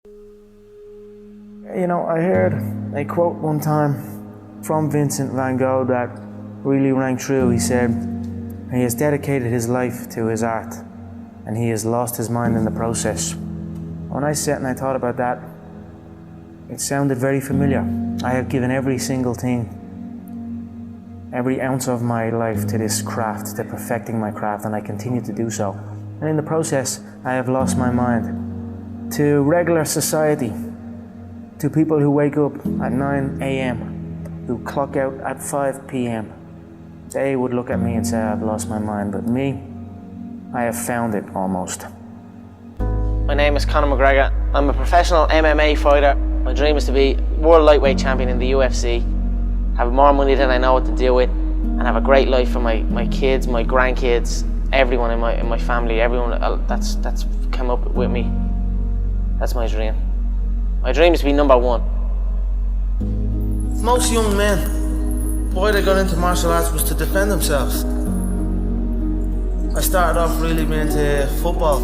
You know, I heard a quote one time from Vincent van Gogh that really rang true. He said, "He has dedicated his life to his art, and he has lost his mind in the process." When I sat and I thought about that, it sounded very familiar. I have given every single thing, every ounce of my life to this craft, to perfecting my craft, and I continue to do so. And in the process, I have lost my mind to regular society, to people who wake up at 9 a.m., who clock out at 5 p.m. They would look at me and say, "I've lost my mind," but me, I have found it almost. My name is Conor McGregor. I'm a professional MMA fighter. My dream is to be world lightweight champion in the UFC, have more money than I know what to do with, and have a great life for my kids, my grandkids, everyone in my family, everyone that's come up with me. That's my dream. My dream is to be number one. Most young men, why they got into martial arts was to defend themselves. I started off really being into football.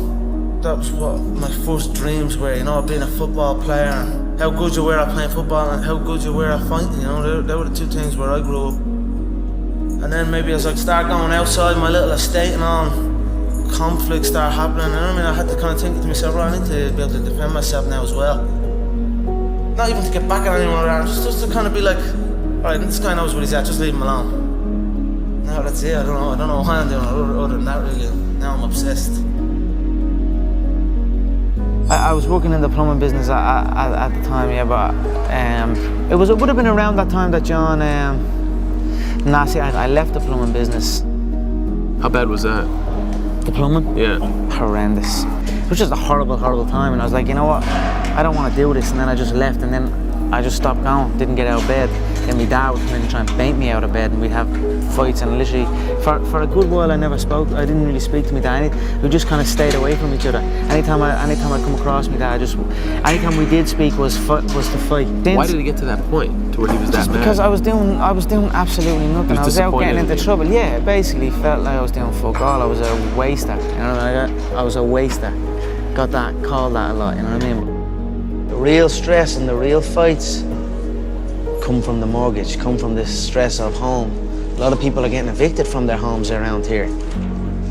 That was what my first dreams were, you know, being a football player, and how good you were at playing football and how good you were at fighting, you know, they were the two things where I grew up. And then maybe as I start going outside my little estate and all, conflicts start happening, and I mean, I had to kind of think to myself, right, I need to be able to defend myself now as well. Not even to get back at anyone around, just to kind of be like, alright, this guy knows what he's at, just leave him alone. No, that's it, I don't know why I'm doing it other than that really. Now I'm obsessed. I was working in the plumbing business at the time, yeah, but it would have been around that time that John, I left the plumbing business. How bad was that? The plumbing? Yeah. Horrendous. It was just a horrible, horrible time, and I was like, you know what, I don't want to do this, and then I just left, and then I just stopped going, didn't get out of bed. Then my dad would come in and try and bait me out of bed, and we'd have fights, and literally, for a good while I didn't really speak to my dad. We just kind of stayed away from each other. Anytime I come across my dad, anytime we did speak was to fight. Why did it get to that point, to where he was that mad? Because I was doing absolutely nothing. I was out getting into trouble. Yeah, it basically felt like I was doing fuck all. I was a waster, you know what I mean? I was a waster. Got that, called that a lot, you know what I mean? The real stress and the real fights come from the mortgage, come from this stress of home. A lot of people are getting evicted from their homes around here.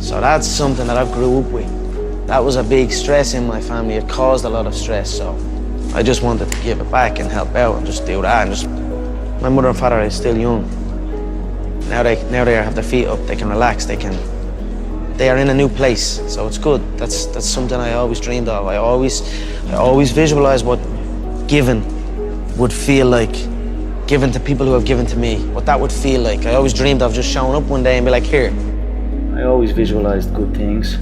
So that's something that I grew up with. That was a big stress in my family. It caused a lot of stress, so I just wanted to give it back and help out and just do that. And my mother and father are still young. Now they have their feet up, they can relax, they are in a new place, so it's good. That's something I always dreamed of. I always visualized what giving would feel like, given to people who have given to me, what that would feel like. I always dreamed of just showing up one day and be like, here. I always visualized good things.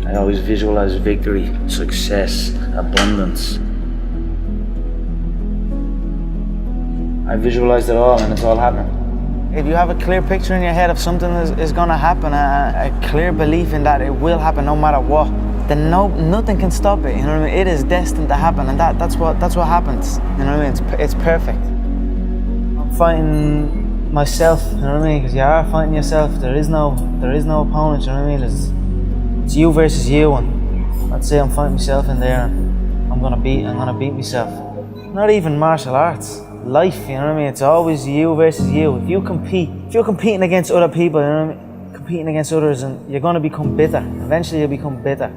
I always visualized victory, success, abundance. I visualized it all, and it's all happening. If you have a clear picture in your head of something is going to happen, a clear belief in that it will happen no matter what, then nothing can stop it. You know what I mean? It is destined to happen, and that's what happens. You know what I mean? It's perfect. I'm fighting myself. You know what I mean? Because you are fighting yourself. There is no opponent. You know what I mean? It's you versus you, and I'd say I'm fighting myself in there. And I'm gonna beat myself. Not even martial arts. Life, you know what I mean? It's always you versus you. If you're competing against other people, you know what I mean? Competing against others, and you're going to become bitter. Eventually you'll become bitter.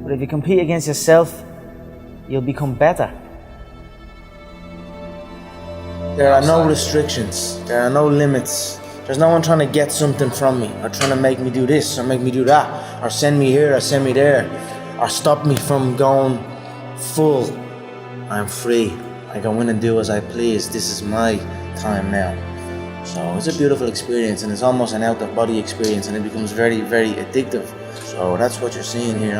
But if you compete against yourself, you'll become better. There are no restrictions, there are no limits. There's no one trying to get something from me, or trying to make me do this, or make me do that, or send me here, or send me there, or stop me from going full. I'm free. I go in and do as I please. This is my time now. So it's a beautiful experience, and it's almost an out-of-body experience, and it becomes very, very addictive. So that's what you're seeing here.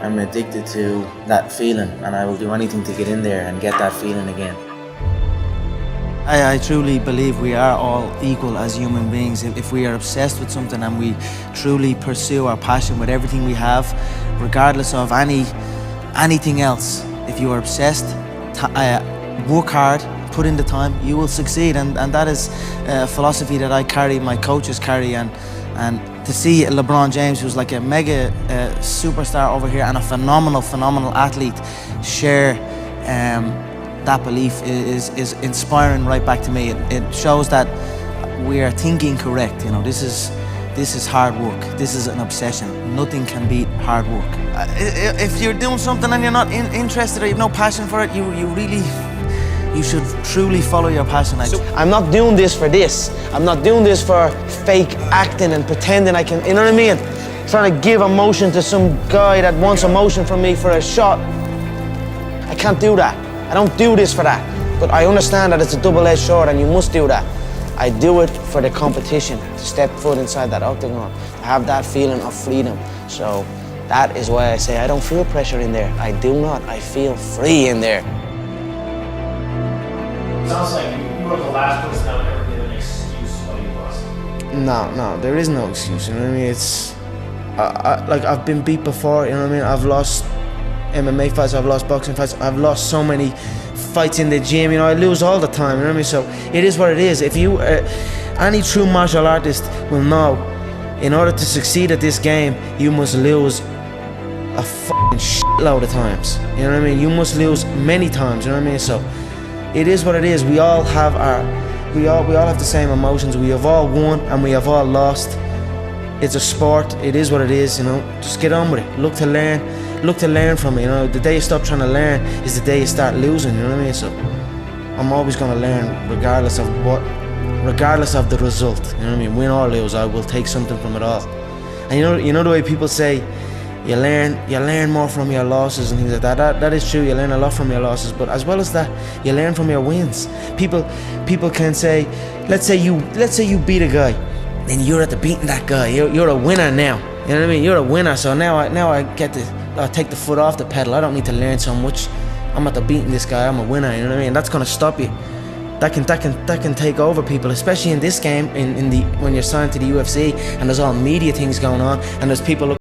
I'm addicted to that feeling, and I will do anything to get in there and get that feeling again. I truly believe we are all equal as human beings. If we are obsessed with something and we truly pursue our passion with everything we have, regardless of anything else, if you are obsessed, work hard, put in the time, you will succeed, and that is a philosophy that I carry, my coaches carry, and to see LeBron James, who's like a mega superstar over here and a phenomenal athlete, share that belief is inspiring right back to me. It shows that we are thinking correct. You know, this is hard work. This is an obsession. Nothing can beat hard work. If you're doing something and you're not interested or you have no passion for it, you should truly follow your passion. I'm not doing this for this. I'm not doing this for fake acting and pretending I can, you know what I mean? Trying to give emotion to some guy that wants emotion from me for a shot. I can't do that. I don't do this for that. But I understand that it's a double-edged sword and you must do that. I do it for the competition, to step foot inside that octagon, to have that feeling of freedom. So that is why I say I don't feel pressure in there. I do not. I feel free in there. Sounds like you were the last person that would ever give an excuse why you lost. No, there is no excuse. You know what I mean? It's like I've been beat before. You know what I mean? I've lost MMA fights. I've lost boxing fights. I've lost so many fights in the gym. You know, I lose all the time. You know what I mean? So it is what it is. If you, any true martial artist will know, in order to succeed at this game, you must lose a fucking shitload of times. You know what I mean? You must lose many times. You know what I mean? So it is what it is. We all have we all have the same emotions. We have all won and we have all lost. It's a sport. It is what it is. You know, just get on with it. Look to learn from it. You know, the day you stop trying to learn is the day you start losing. You know what I mean? So I'm always going to learn, regardless of the result. You know what I mean? Win or lose, I will take something from it all. And you know the way people say you learn more from your losses and things like that. That is true. You learn a lot from your losses, but as well as that, you learn from your wins. People can say, let's say you beat a guy, then you're at the beating that guy. You're a winner now. You know what I mean? You're a winner. So now I get to take the foot off the pedal. I don't need to learn so much. I'm at the beating this guy. I'm a winner. You know what I mean? That's gonna stop you. That can take over people, especially in this game. When you're signed to the UFC and there's all media things going on and there's people